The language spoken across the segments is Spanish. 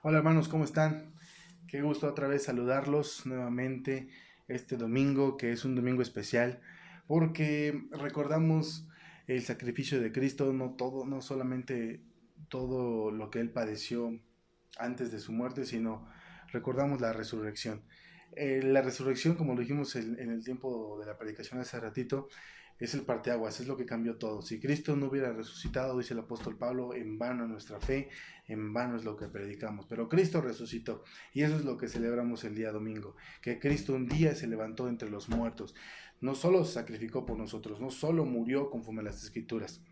Hola hermanos, ¿cómo están? Qué gusto otra vez saludarlos nuevamente este domingo, que es un domingo especial, porque recordamos el sacrificio de Cristo, no todo, no solamente todo lo que él padeció antes de su muerte, sino recordamos la resurrección. La resurrección, como lo dijimos en el tiempo de la predicación hace ratito, es el parteaguas, es lo que cambió todo. Si Cristo no hubiera resucitado, dice el apóstol Pablo, en vano nuestra fe, en vano es lo que predicamos. Pero Cristo resucitó y eso es lo que celebramos el día domingo, que Cristo un día se levantó entre los muertos. No solo se sacrificó por nosotros, no solo murió conforme a las escrituras,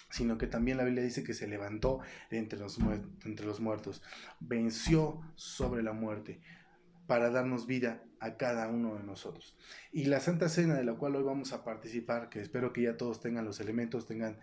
sino que también la Biblia dice que se levantó entre los muertos, venció sobre la muerte para darnos vida a cada uno de nosotros. Y la Santa Cena de la cual hoy vamos a participar, que espero que ya todos tengan los elementos, tengan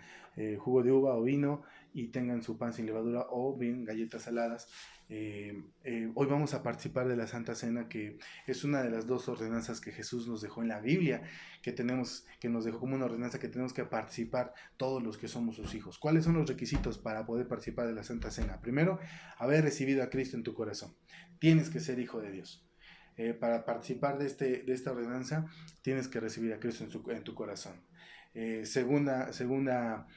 jugo de uva o vino y tengan su pan sin levadura o bien galletas saladas. Hoy vamos a participar de la Santa Cena, que es una de las dos ordenanzas que Jesús nos dejó en la Biblia, que nos dejó como una ordenanza que tenemos que participar todos los que somos sus hijos. ¿Cuáles son los requisitos para poder participar de la Santa Cena? Primero, haber recibido a Cristo en tu corazón. Tienes que ser hijo de Dios. Para participar de esta ordenanza, tienes que recibir a Cristo en tu corazón. Segunda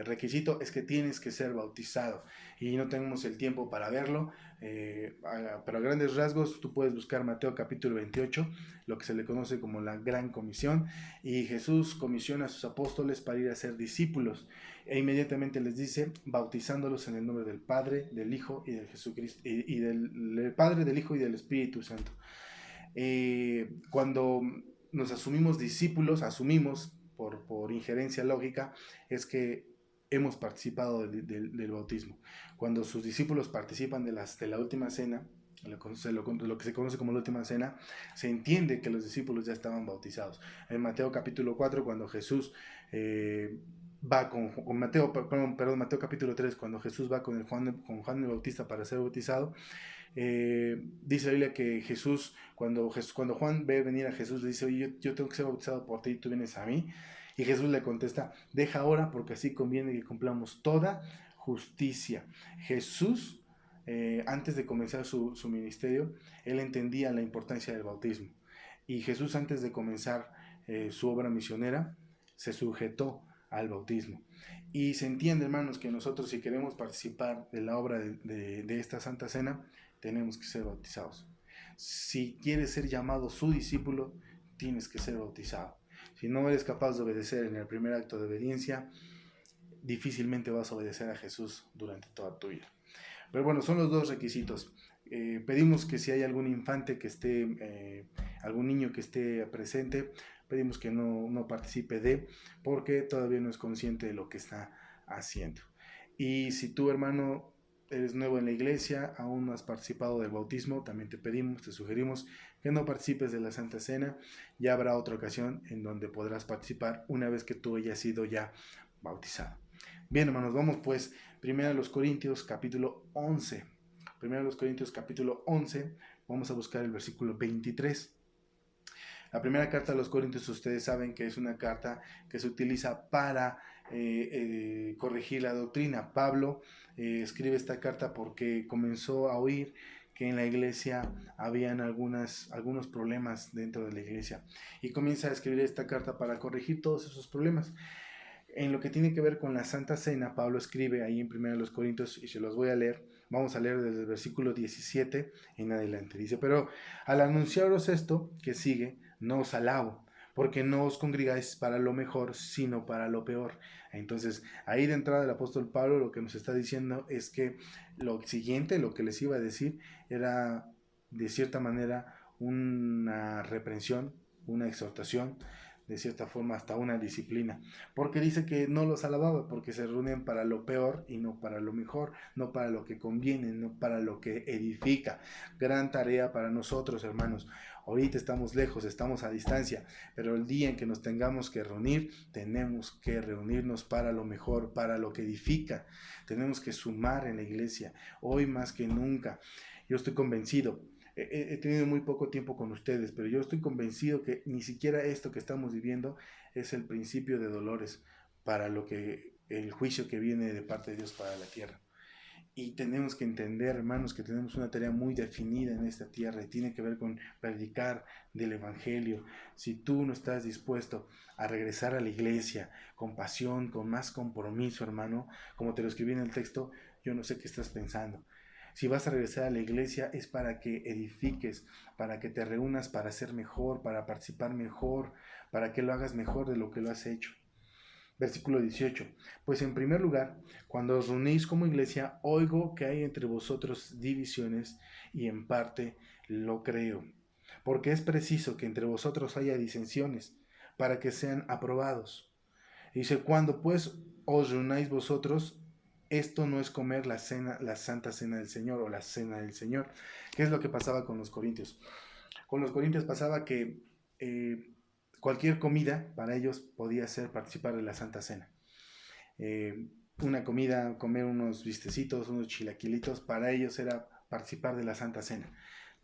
requisito es que tienes que ser bautizado y no tenemos el tiempo para verlo, pero a grandes rasgos tú puedes buscar Mateo capítulo 28, lo que se le conoce como la Gran Comisión, y Jesús comisiona a sus apóstoles para ir a ser discípulos e inmediatamente les dice, bautizándolos en el nombre del Padre, del Hijo y del Jesucristo, y del Padre, del Hijo y del Espíritu Santo. Cuando nos asumimos discípulos, asumimos por injerencia lógica, es que hemos participado del bautismo. Cuando sus discípulos participan de la última cena, lo que se conoce como la última cena, se entiende que los discípulos ya estaban bautizados. En Mateo capítulo 4, cuando Jesús va con Mateo, Mateo capítulo 3, cuando Jesús va con Juan el Bautista para ser bautizado, dice la Biblia que cuando Juan ve venir a Jesús, le dice, oye, yo tengo que ser bautizado por ti y tú vienes a mí. Y Jesús le contesta, deja ahora porque así conviene que cumplamos toda justicia. Jesús, antes de comenzar su ministerio, él entendía la importancia del bautismo. Y Jesús, antes de comenzar su obra misionera, se sujetó al bautismo. Y se entiende, hermanos, que nosotros, si queremos participar de la obra de esta Santa Cena, tenemos que ser bautizados. Si quieres ser llamado su discípulo, tienes que ser bautizado. Si no eres capaz de obedecer en el primer acto de obediencia, difícilmente vas a obedecer a Jesús durante toda tu vida. Pero bueno, son los dos requisitos. Pedimos que si hay algún infante que esté, algún niño que esté presente, pedimos que no participe porque todavía no es consciente de lo que está haciendo. Y si tú, hermano, eres nuevo en la iglesia, aún no has participado del bautismo, también te sugerimos que no participes de la Santa Cena. Ya habrá otra ocasión en donde podrás participar una vez que tú hayas sido ya bautizado. Bien, hermanos, vamos pues primero a los Corintios capítulo 11. Primero a los Corintios capítulo 11, vamos a buscar el versículo 23. La primera carta a los Corintios, ustedes saben que es una carta que se utiliza para corregir la doctrina. Pablo escribe esta carta porque comenzó a oír que en la iglesia habían algunos problemas dentro de la iglesia y comienza a escribir esta carta para corregir todos esos problemas. En lo que tiene que ver con la Santa Cena, Pablo escribe ahí en 1 Corintios, y se los voy a leer, vamos a leer desde el versículo 17 en adelante. Dice, pero al anunciaros esto que sigue, no os alabo, porque no os congregáis para lo mejor, sino para lo peor. Entonces, ahí de entrada el apóstol Pablo lo que nos está diciendo es que lo siguiente, lo que les iba a decir, era de cierta manera una reprensión, una exhortación, de cierta forma hasta una disciplina, porque dice que no los alababa, porque se reúnen para lo peor y no para lo mejor, no para lo que conviene, no para lo que edifica. Gran tarea para nosotros, hermanos. Ahorita estamos lejos, estamos a distancia, pero el día en que nos tengamos que reunir, tenemos que reunirnos para lo mejor, para lo que edifica. Tenemos que sumar en la iglesia, hoy más que nunca. Yo estoy convencido, he tenido muy poco tiempo con ustedes, pero yo estoy convencido que ni siquiera esto que estamos viviendo es el principio de dolores para lo que el juicio que viene de parte de Dios para la tierra. Y tenemos que entender, hermanos, que tenemos una tarea muy definida en esta tierra y tiene que ver con predicar del Evangelio. Si tú no estás dispuesto a regresar a la iglesia con pasión, con más compromiso, hermano, como te lo escribí en el texto, yo no sé qué estás pensando. Si vas a regresar a la iglesia es para que edifiques, para que te reúnas para ser mejor, para participar mejor, para que lo hagas mejor de lo que lo has hecho. Versículo 18. Pues en primer lugar, cuando os reunís como iglesia, oigo que hay entre vosotros divisiones y en parte lo creo. Porque es preciso que entre vosotros haya disensiones para que sean aprobados. Y dice, cuando pues os reunáis vosotros, esto no es comer la cena, la santa cena del Señor o la cena del Señor. ¿Qué es lo que pasaba con los corintios? Con los corintios pasaba que cualquier comida para ellos podía ser participar de la Santa Cena. Una comida, comer unos bistecitos, unos chilaquilitos, para ellos era participar de la Santa Cena.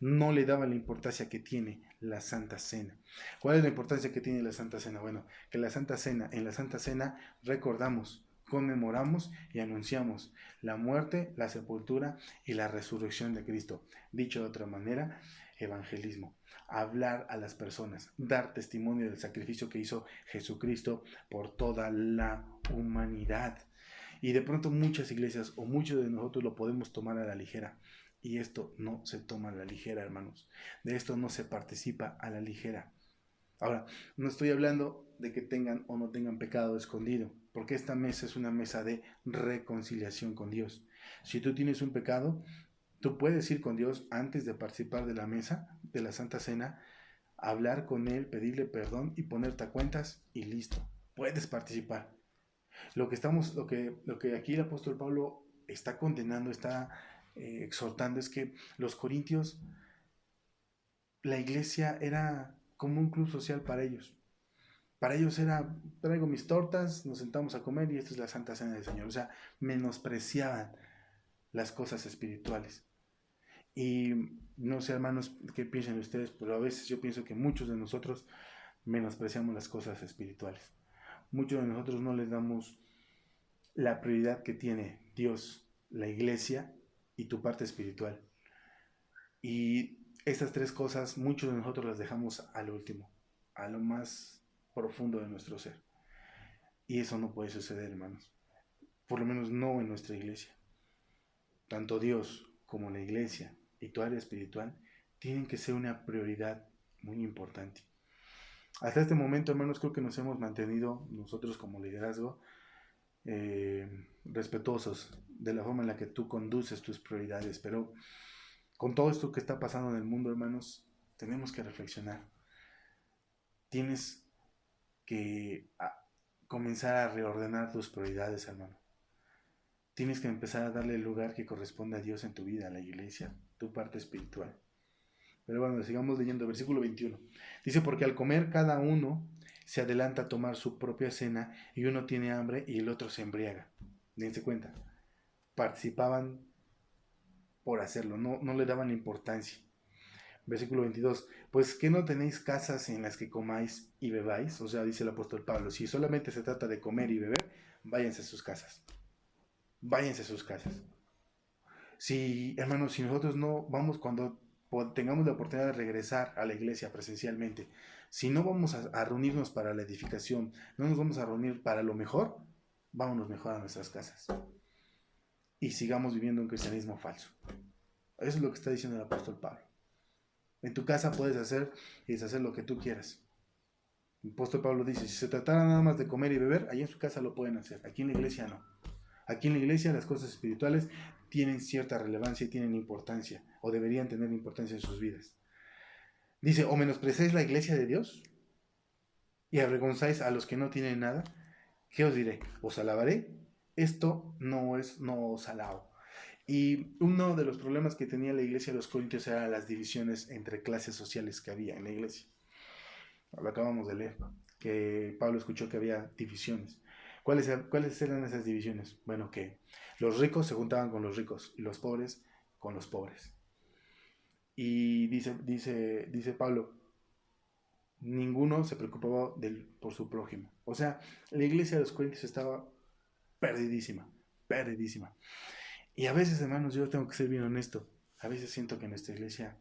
No le daban la importancia que tiene la Santa Cena. ¿Cuál es la importancia que tiene la Santa Cena? Bueno, que en la Santa Cena recordamos, conmemoramos y anunciamos la muerte, la sepultura y la resurrección de Cristo. Dicho de otra manera, evangelismo. Hablar a las personas, dar testimonio del sacrificio que hizo Jesucristo por toda la humanidad. Y de pronto muchas iglesias o muchos de nosotros lo podemos tomar a la ligera. Y esto no se toma a la ligera, hermanos. De esto no se participa a la ligera. Ahora, no estoy hablando de que tengan o no tengan pecado escondido, porque esta mesa es una mesa de reconciliación con Dios. Si tú tienes un pecado, tú puedes ir con Dios antes de participar de la mesa, de la Santa Cena, hablar con Él, pedirle perdón y ponerte a cuentas y listo. Puedes participar. Lo que aquí el apóstol Pablo está condenando, está exhortando es que los corintios, la iglesia era como un club social para ellos. Para ellos era, traigo mis tortas, nos sentamos a comer y esta es la Santa Cena del Señor. O sea, menospreciaban las cosas espirituales. Y no sé, hermanos, qué piensan ustedes, pero a veces yo pienso que muchos de nosotros menospreciamos las cosas espirituales. Muchos de nosotros no les damos la prioridad que tiene Dios, la iglesia y tu parte espiritual. Y estas tres cosas muchos de nosotros las dejamos al último, a lo más profundo de nuestro ser. Y eso no puede suceder, hermanos. Por lo menos no en nuestra iglesia. Tanto Dios como la iglesia y tu área espiritual tienen que ser una prioridad muy importante. Hasta este momento, hermanos, creo que nos hemos mantenido nosotros como liderazgo respetuosos de la forma en la que tú conduces tus prioridades, pero con todo esto que está pasando en el mundo, hermanos, tenemos que reflexionar. Tienes que comenzar a reordenar tus prioridades, hermano. Tienes que empezar a darle el lugar que corresponde a Dios en tu vida, a la iglesia, tu parte espiritual. Pero bueno, sigamos leyendo, versículo 21. Dice, porque al comer cada uno se adelanta a tomar su propia cena y uno tiene hambre y el otro se embriaga. Dense cuenta, participaban por hacerlo, no le daban importancia. Versículo 22, pues que no tenéis casas en las que comáis y bebáis, o sea, dice el apóstol Pablo, si solamente se trata de comer y beber, váyanse a sus casas, váyanse a sus casas. Si, hermanos, si nosotros no vamos cuando tengamos la oportunidad de regresar a la iglesia presencialmente, si no vamos a reunirnos para la edificación, no nos vamos a reunir para lo mejor, vámonos mejor a nuestras casas y sigamos viviendo un cristianismo falso. Eso es lo que está diciendo el apóstol Pablo. En tu casa puedes hacer y deshacer lo que tú quieras. El apóstol Pablo dice, si se tratara nada más de comer y beber, allí en su casa lo pueden hacer, aquí en la iglesia no. Aquí en la iglesia las cosas espirituales tienen cierta relevancia y tienen importancia, o deberían tener importancia en sus vidas. Dice, o menospreciáis la iglesia de Dios y avergonzáis a los que no tienen nada, ¿qué os diré? ¿Os alabaré? Esto no os alabo. Y uno de los problemas que tenía la iglesia de los Corintios era las divisiones entre clases sociales que había en la iglesia. Lo acabamos de leer, que Pablo escuchó que había divisiones. ¿Cuáles eran esas divisiones? Bueno, que los ricos se juntaban con los ricos y los pobres con los pobres. Y dice Pablo, ninguno se preocupaba por su prójimo. O sea, la iglesia de los Corintios estaba perdidísima, perdidísima. Y a veces, hermanos, yo tengo que ser bien honesto, a veces siento que en nuestra iglesia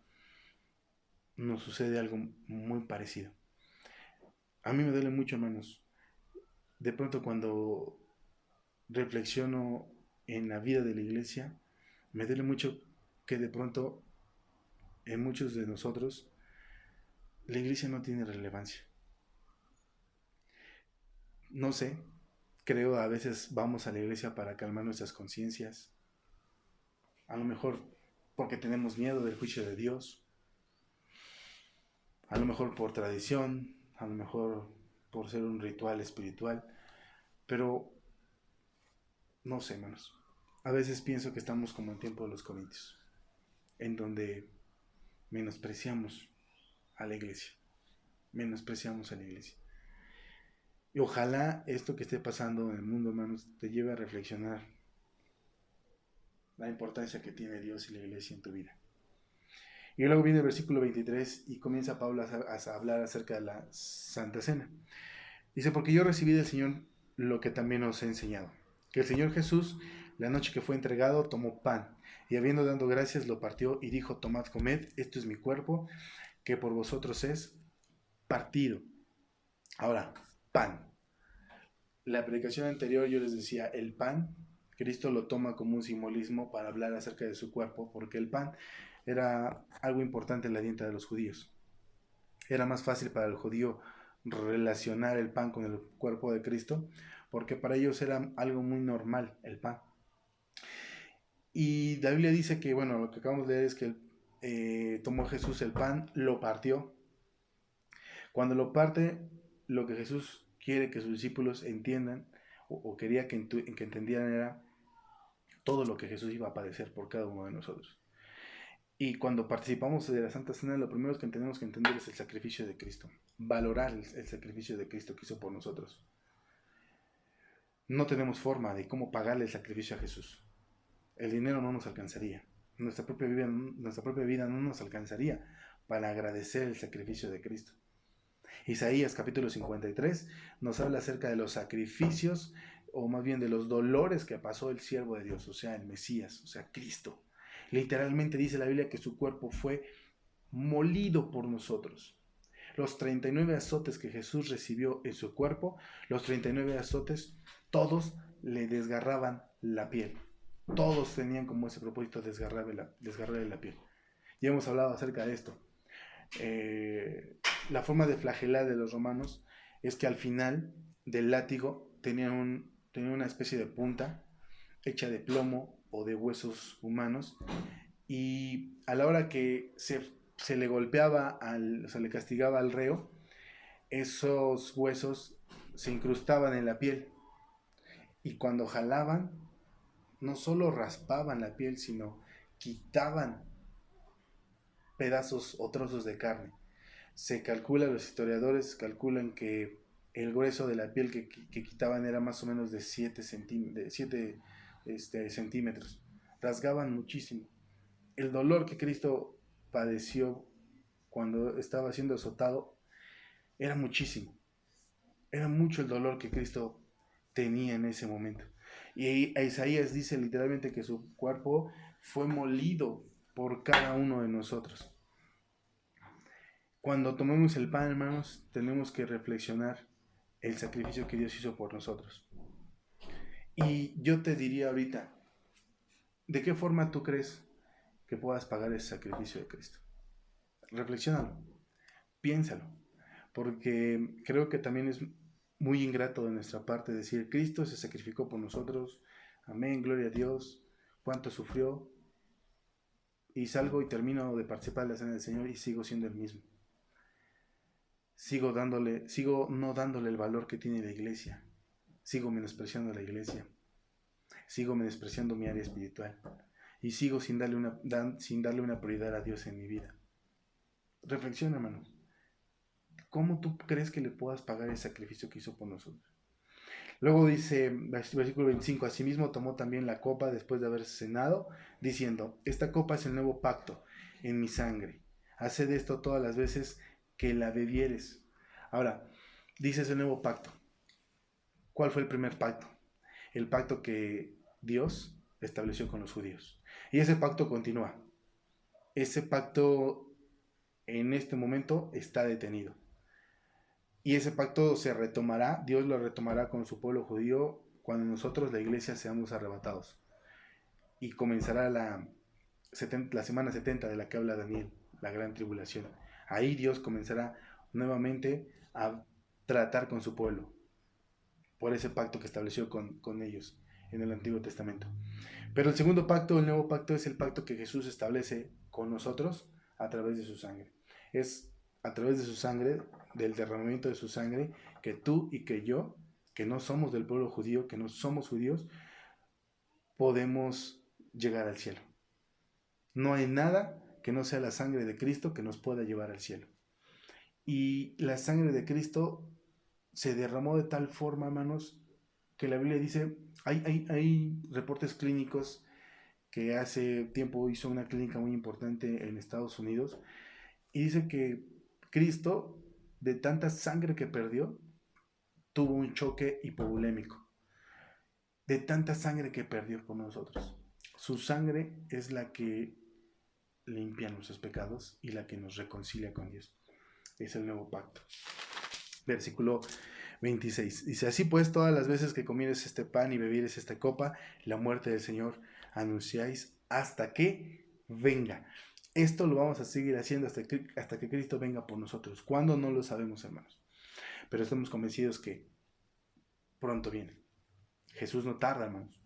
nos sucede algo muy parecido. A mí me duele mucho, hermanos, de pronto cuando reflexiono en la vida de la iglesia, me duele mucho que de pronto en muchos de nosotros la iglesia no tiene relevancia. No sé, creo a veces vamos a la iglesia para calmar nuestras conciencias, a lo mejor porque tenemos miedo del juicio de Dios, a lo mejor por tradición, a lo mejor por ser un ritual espiritual, pero no sé, hermanos. A veces pienso que estamos como en tiempo de los Corintios, en donde menospreciamos a la iglesia, menospreciamos a la iglesia. Y ojalá esto que esté pasando en el mundo, hermanos, te lleve a reflexionar la importancia que tiene Dios y la iglesia en tu vida. Y luego viene el versículo 23 y comienza Pablo a hablar acerca de la Santa Cena. Dice, porque yo recibí del Señor lo que también os he enseñado, que el Señor Jesús, la noche que fue entregado, tomó pan, y habiendo dado gracias, lo partió y dijo, tomad, comed, esto es mi cuerpo, que por vosotros es partido. Ahora, pan. La predicación anterior yo les decía, el pan, Cristo lo toma como un simbolismo para hablar acerca de su cuerpo, porque el pan era algo importante en la dieta de los judíos. Era más fácil para el judío relacionar el pan con el cuerpo de Cristo, porque para ellos era algo muy normal el pan. Y la Biblia dice que, bueno, lo que acabamos de leer es que tomó Jesús el pan, lo partió. Cuando lo parte, lo que Jesús quiere que sus discípulos entiendan, o quería que entendieran, era todo lo que Jesús iba a padecer por cada uno de nosotros. Y cuando participamos de la Santa Cena, lo primero que tenemos que entender es el sacrificio de Cristo, valorar el sacrificio de Cristo que hizo por nosotros. No tenemos forma de cómo pagarle el sacrificio a Jesús. El dinero no nos alcanzaría. Nuestra propia vida no nos alcanzaría para agradecer el sacrificio de Cristo. Isaías capítulo 53 nos habla acerca de los sacrificios, o más bien de los dolores que pasó el siervo de Dios, o sea, el Mesías, o sea, Cristo. Literalmente dice la Biblia que su cuerpo fue molido por nosotros. Los 39 azotes que Jesús recibió en su cuerpo, los 39 azotes, todos le desgarraban la piel. Todos tenían como ese propósito desgarrarle la piel. Ya hemos hablado acerca de esto. La forma de flagelar de los romanos es que al final del látigo tenía una especie de punta hecha de plomo o de huesos humanos, y a la hora que se le golpeaba, o sea, le castigaba al reo, esos huesos se incrustaban en la piel, y cuando jalaban, no solo raspaban la piel, sino quitaban pedazos o trozos de carne. Se calcula, los historiadores calculan que el grueso de la piel que quitaban era más o menos de 7 centímetros. Rasgaban muchísimo. El dolor que Cristo padeció cuando estaba siendo azotado era muchísimo. Era mucho el dolor que Cristo tenía en ese momento. Y Isaías dice literalmente que su cuerpo fue molido por cada uno de nosotros. Cuando tomemos el pan, hermanos, tenemos que reflexionar el sacrificio que Dios hizo por nosotros. Y yo te diría ahorita, ¿de qué forma tú crees que puedas pagar ese sacrificio de Cristo? Reflexiónalo, piénsalo, porque creo que también es muy ingrato de nuestra parte decir, Cristo se sacrificó por nosotros, amén, gloria a Dios, cuánto sufrió, y salgo y termino de participar de la cena del Señor y sigo siendo el mismo. Sigo no dándole el valor que tiene la iglesia, sigo menospreciando a la iglesia, sigo menospreciando mi área espiritual, y sigo sin darle una prioridad a Dios en mi vida. Reflexiona, hermanos. ¿Cómo tú crees que le puedas pagar el sacrificio que hizo por nosotros? Luego dice, versículo 25, asimismo tomó también la copa después de haber cenado, diciendo, esta copa es el nuevo pacto en mi sangre. Haced esto todas las veces que la bebieres. Ahora, dice ese nuevo pacto. ¿Cuál fue el primer pacto? El pacto que Dios estableció con los judíos. Y ese pacto continúa. Ese pacto en este momento está detenido. Y ese pacto se retomará, Dios lo retomará con su pueblo judío cuando nosotros, la iglesia, seamos arrebatados. Y comenzará la semana 70 de la que habla Daniel, la gran tribulación. Ahí Dios comenzará nuevamente a tratar con su pueblo por ese pacto que estableció con ellos en el Antiguo Testamento. Pero el segundo pacto, el nuevo pacto, es el pacto que Jesús establece con nosotros a través de su sangre. Es a través de su sangre, del derramamiento de su sangre, que tú y que yo, que no somos del pueblo judío, que no somos judíos, podemos llegar al cielo. No hay nada que no sea la sangre de Cristo que nos pueda llevar al cielo. Y la sangre de Cristo se derramó de tal forma, hermanos, que la Biblia dice, hay reportes clínicos que hace tiempo hizo una clínica muy importante en Estados Unidos, y dice que Cristo, de tanta sangre que perdió, tuvo un choque hipovolémico. De tanta sangre que perdió por nosotros. Su sangre es la que limpia nuestros pecados y la que nos reconcilia con Dios. Es el nuevo pacto. Versículo 26. Dice, así pues, todas las veces que comieres este pan y bebieres esta copa, la muerte del Señor anunciáis hasta que venga. Esto lo vamos a seguir haciendo hasta que Cristo venga por nosotros. ¿Cuándo? No lo sabemos, hermanos. Pero estamos convencidos que pronto viene. Jesús no tarda, hermanos.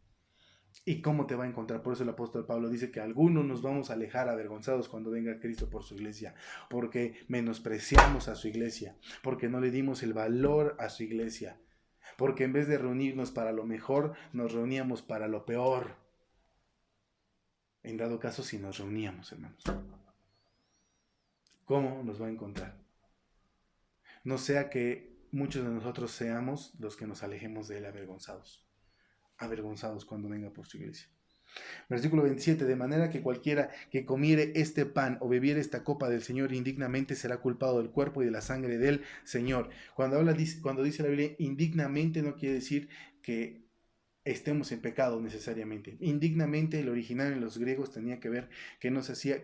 ¿Y cómo te va a encontrar? Por eso el apóstol Pablo dice que algunos nos vamos a alejar avergonzados cuando venga Cristo por su iglesia, porque menospreciamos a su iglesia, porque no le dimos el valor a su iglesia, porque en vez de reunirnos para lo mejor, nos reuníamos para lo peor. En dado caso, si nos reuníamos, hermanos. ¿Cómo nos va a encontrar? No sea que muchos de nosotros seamos los que nos alejemos de él avergonzados cuando venga por su iglesia. Versículo 27, de manera que cualquiera que comiere este pan o bebiere esta copa del Señor indignamente será culpado del cuerpo y de la sangre del Señor. Cuando dice la Biblia indignamente, no quiere decir que estemos en pecado necesariamente. Indignamente, el original en los griegos tenía que ver que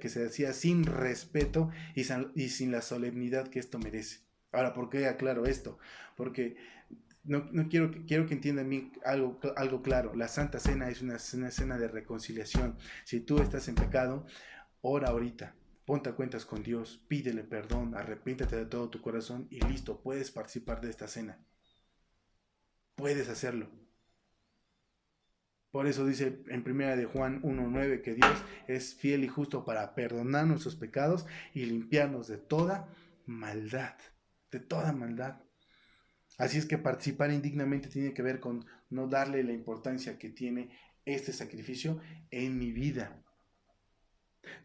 se hacía sin respeto y sin la solemnidad que esto merece. Ahora, ¿por qué aclaro esto? Porque quiero que entiendan bien algo claro. La Santa Cena es una cena de reconciliación. Si tú estás en pecado, ora ahorita. Ponte a cuentas con Dios, pídele perdón, arrepiéntate de todo tu corazón y listo, puedes participar de esta cena. Puedes hacerlo. Por eso dice en 1 de Juan 1:9 que Dios es fiel y justo para perdonar nuestros pecados y limpiarnos de toda maldad. De toda maldad. Así es que participar indignamente tiene que ver con no darle la importancia que tiene este sacrificio en mi vida.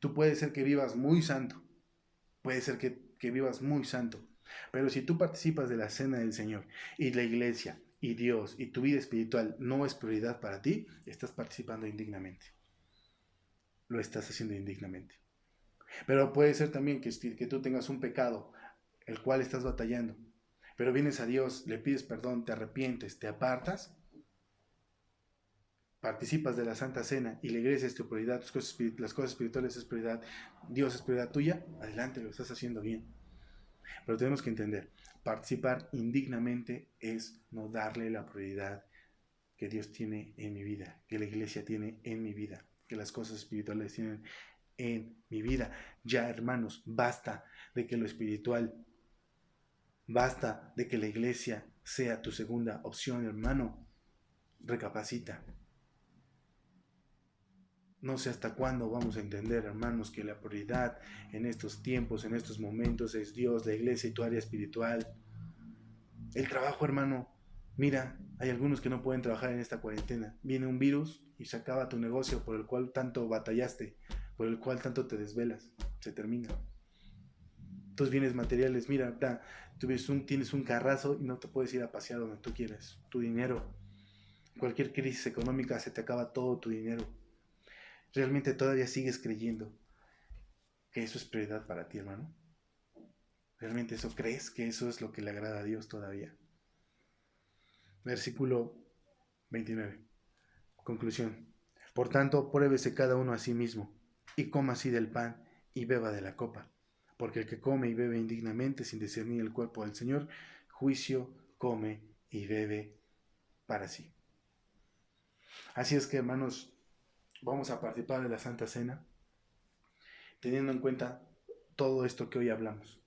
Tú puedes ser que vivas muy santo, puede ser que vivas muy santo, pero si tú participas de la cena del Señor y la iglesia y Dios y tu vida espiritual no es prioridad para ti, estás participando indignamente. Lo estás haciendo indignamente. Pero puede ser también que tú tengas un pecado, el cual estás batallando, pero vienes a Dios, le pides perdón, te arrepientes, te apartas, participas de la Santa Cena y la iglesia es tu prioridad, las cosas espirituales es prioridad, Dios es prioridad tuya, adelante, lo estás haciendo bien. Pero tenemos que entender, participar indignamente es no darle la prioridad que Dios tiene en mi vida, que la iglesia tiene en mi vida, que las cosas espirituales tienen en mi vida. Ya, hermanos, basta de que lo espiritual, basta de que la iglesia sea tu segunda opción, hermano. Recapacita. No sé hasta cuándo vamos a entender, hermanos, que la prioridad en estos tiempos, en estos momentos, es Dios, la iglesia y tu área espiritual. El trabajo, hermano. Mira, hay algunos que no pueden trabajar en esta cuarentena. Viene un virus y se acaba tu negocio por el cual tanto batallaste, por el cual tanto te desvelas. Se termina. Tus bienes materiales, mira, tienes un carrazo y no te puedes ir a pasear donde tú quieras. Tu dinero. Cualquier crisis económica se te acaba todo tu dinero. ¿Realmente todavía sigues creyendo que eso es prioridad para ti, hermano? ¿Realmente eso crees que eso es lo que le agrada a Dios todavía? Versículo 29. Conclusión. Por tanto, pruébese cada uno a sí mismo, y coma así del pan y beba de la copa. Porque el que come y bebe indignamente, sin discernir el cuerpo del Señor, juicio come y bebe para sí. Así es que, hermanos, vamos a participar de la Santa Cena, teniendo en cuenta todo esto que hoy hablamos.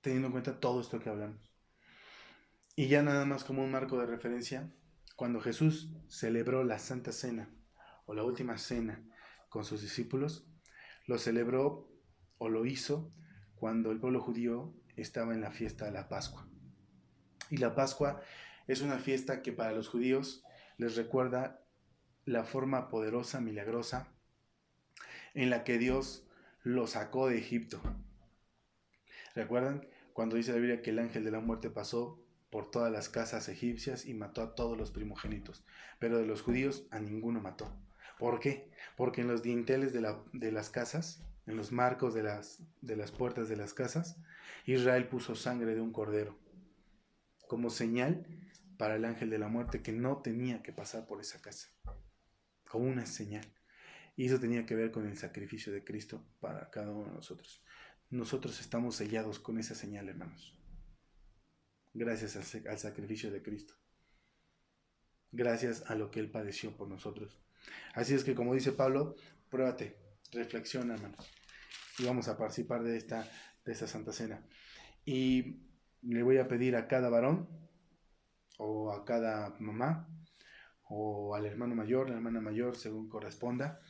Teniendo en cuenta todo esto que hablamos. Y ya nada más como un marco de referencia, cuando Jesús celebró la Santa Cena, o la última cena, con sus discípulos, lo celebró o lo hizo cuando el pueblo judío estaba en la fiesta de la Pascua. Y la Pascua es una fiesta que para los judíos les recuerda la forma poderosa, milagrosa, en la que Dios los sacó de Egipto. ¿Recuerdan cuando dice la Biblia que el ángel de la muerte pasó por todas las casas egipcias y mató a todos los primogénitos? Pero de los judíos a ninguno mató. ¿Por qué? Porque en los dinteles de las casas, en los marcos de las puertas de las casas, Israel puso sangre de un cordero como señal para el ángel de la muerte que no tenía que pasar por esa casa, como una señal. Y eso tenía que ver con el sacrificio de Cristo para cada uno de nosotros. Nosotros estamos sellados con esa señal, hermanos. Gracias al sacrificio de Cristo. Gracias a lo que Él padeció por nosotros. Así es que, como dice Pablo, pruébate, reflexiona, hermanos. Y vamos a participar de esta Santa Cena. Y le voy a pedir a cada varón, o a cada mamá, o al hermano mayor, la hermana mayor, según corresponda.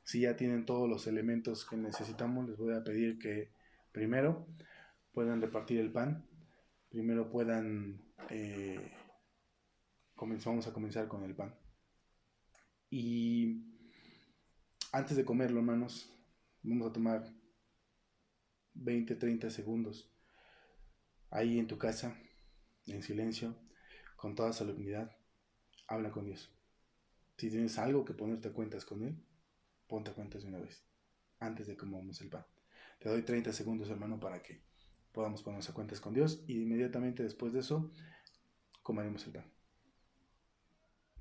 Si ya tienen todos los elementos que necesitamos, les voy a pedir que primero puedan repartir el pan, primero puedan, vamos a comenzar con el pan. Y antes de comerlo, hermanos, vamos a tomar 20, 30 segundos ahí en tu casa, en silencio, con toda solemnidad, habla con Dios. Si tienes algo que ponerte a cuentas con Él, ponte a cuentas de una vez, antes de que comamos el pan. Te doy 30 segundos, hermano, para que podamos ponernos a cuentas con Dios y inmediatamente después de eso, comeremos el pan.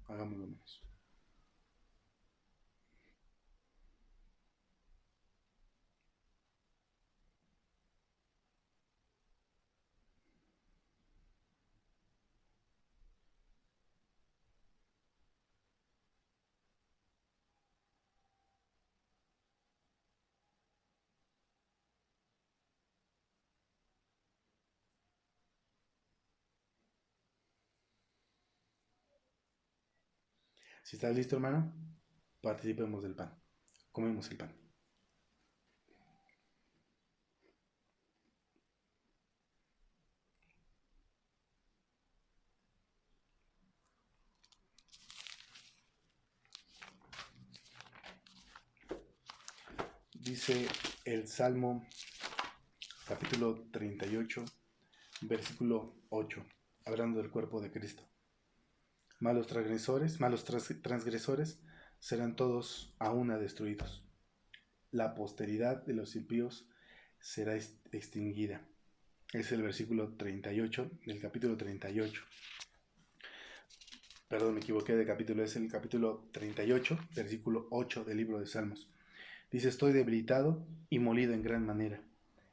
Hagámoslo menos. Si estás listo, hermano, participemos del pan. Comemos el pan. Dice el Salmo capítulo 38, versículo 8, hablando del cuerpo de Cristo. Malos transgresores serán todos a una destruidos. La posteridad de los impíos será extinguida. Es el versículo 38 del capítulo 38. Perdón, me equivoqué de capítulo, es el capítulo 38, versículo 8 del libro de Salmos. Dice, estoy debilitado y molido en gran manera.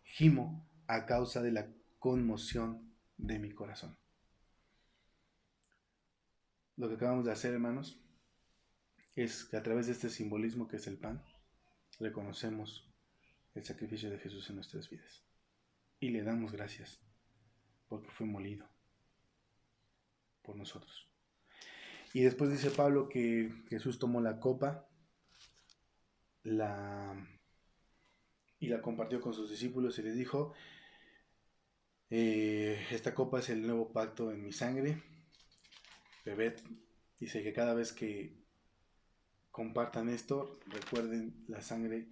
Gimo a causa de la conmoción de mi corazón. Lo que acabamos de hacer, hermanos, es que a través de este simbolismo que es el pan, reconocemos el sacrificio de Jesús en nuestras vidas. Y le damos gracias porque fue molido por nosotros. Y después dice Pablo que Jesús tomó la copa y la compartió con sus discípulos y les dijo, esta copa es el nuevo pacto en mi sangre, bebed. Dice que cada vez que compartan esto, recuerden la sangre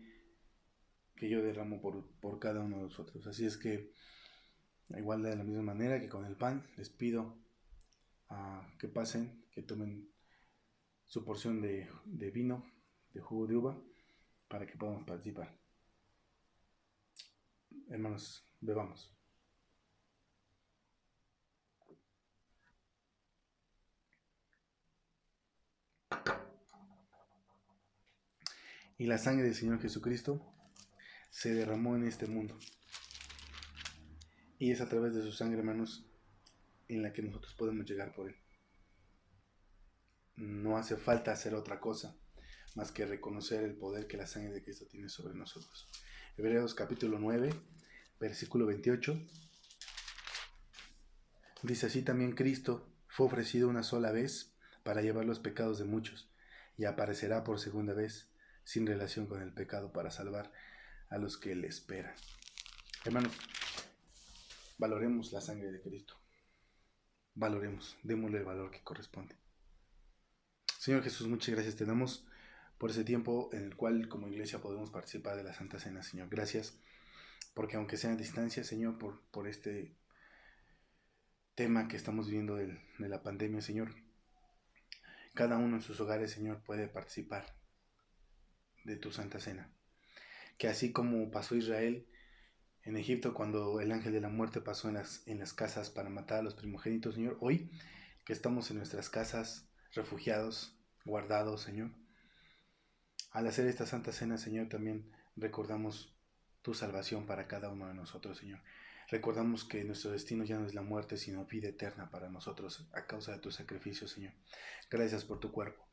que yo derramo por cada uno de nosotros. Así es que, igual de la misma manera que con el pan, les pido que pasen, que tomen su porción de vino, de jugo de uva, para que podamos participar. Hermanos, bebamos. Y la sangre del Señor Jesucristo se derramó en este mundo. Y es a través de su sangre, hermanos, en la que nosotros podemos llegar por Él. No hace falta hacer otra cosa más que reconocer el poder que la sangre de Cristo tiene sobre nosotros. Hebreos capítulo 9, versículo 28. Dice: así también Cristo fue ofrecido una sola vez para llevar los pecados de muchos, y aparecerá por segunda vez, sin relación con el pecado, para salvar a los que le esperan. Hermanos, valoremos la sangre de Cristo. Valoremos, démosle el valor que corresponde. Señor Jesús, muchas gracias te damos por ese tiempo en el cual como iglesia podemos participar de la Santa Cena, Señor. Gracias, porque aunque sea a distancia, Señor, por este tema que estamos viviendo de la pandemia, Señor, cada uno en sus hogares, Señor, puede participar de tu Santa Cena. Que así como pasó Israel en Egipto cuando el ángel de la muerte pasó en las casas para matar a los primogénitos, Señor, hoy que estamos en nuestras casas, refugiados, guardados, Señor, al hacer esta Santa Cena, Señor, también recordamos tu salvación para cada uno de nosotros, Señor. Recordamos que nuestro destino ya no es la muerte, sino vida eterna para nosotros a causa de tu sacrificio, Señor. Gracias por tu cuerpo,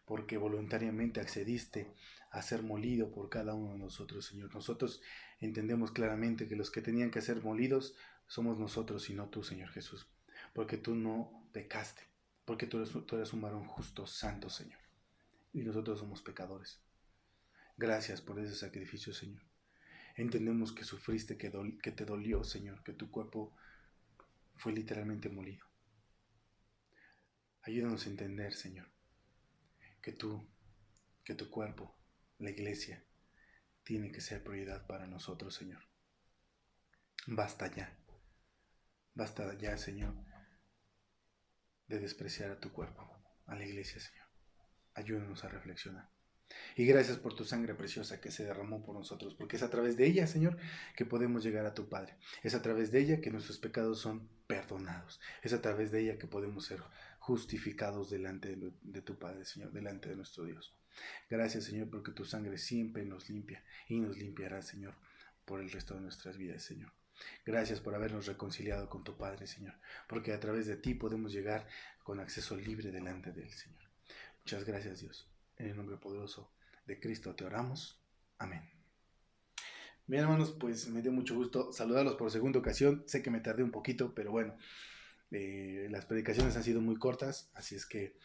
porque voluntariamente accediste a ser molido por cada uno de nosotros, Señor. Nosotros entendemos claramente que los que tenían que ser molidos somos nosotros y no tú, Señor Jesús, porque tú no pecaste, porque tú eres un varón justo, santo, Señor, y nosotros somos pecadores. Gracias por ese sacrificio, Señor. Entendemos que sufriste, que te dolió, Señor, que tu cuerpo fue literalmente molido. Ayúdanos a entender, Señor, que tu cuerpo, la iglesia, tiene que ser prioridad para nosotros, Señor. Basta ya, Señor, de despreciar a tu cuerpo, a la iglesia, Señor. Ayúdanos a reflexionar. Y gracias por tu sangre preciosa que se derramó por nosotros, porque es a través de ella, Señor, que podemos llegar a tu Padre. Es a través de ella que nuestros pecados son perdonados. Es a través de ella que podemos ser justificados delante de tu Padre, Señor, delante de nuestro Dios. Gracias, Señor, porque tu sangre siempre nos limpia y nos limpiará, Señor, por el resto de nuestras vidas, Señor. Gracias por habernos reconciliado con tu Padre, Señor, porque a través de ti podemos llegar con acceso libre delante de él, Señor. Muchas gracias, Dios. En el nombre poderoso de Cristo te oramos. Amén. Bien, hermanos, pues me dio mucho gusto saludarlos por segunda ocasión. Sé que me tardé un poquito, pero bueno, las predicaciones han sido muy cortas, así es que,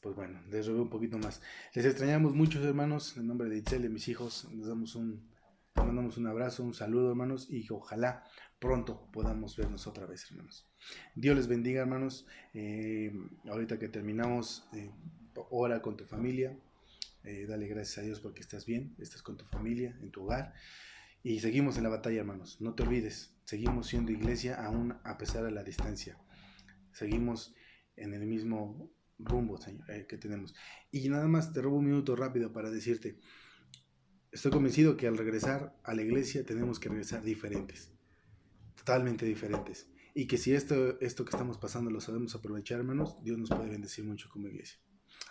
pues bueno, les robé un poquito más. Les extrañamos mucho, hermanos. En nombre de Itzel, de mis hijos, les mandamos un abrazo, un saludo, hermanos, y ojalá pronto podamos vernos otra vez, hermanos. Dios les bendiga, hermanos. Ahorita que terminamos, ora con tu familia. Dale gracias a Dios porque estás bien, estás con tu familia, en tu hogar. Y seguimos en la batalla, hermanos. No te olvides, seguimos siendo iglesia aún a pesar de la distancia. Seguimos en el mismo rumbo, Señor, que tenemos. Y nada más te robo un minuto rápido para decirte, estoy convencido que al regresar a la iglesia tenemos que regresar diferentes, totalmente diferentes. Y que si esto que estamos pasando lo sabemos aprovechar, hermanos, Dios nos puede bendecir mucho como iglesia.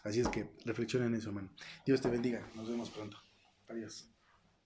Así es que reflexionen en eso, hermano. Dios te bendiga. Nos vemos pronto. Adiós.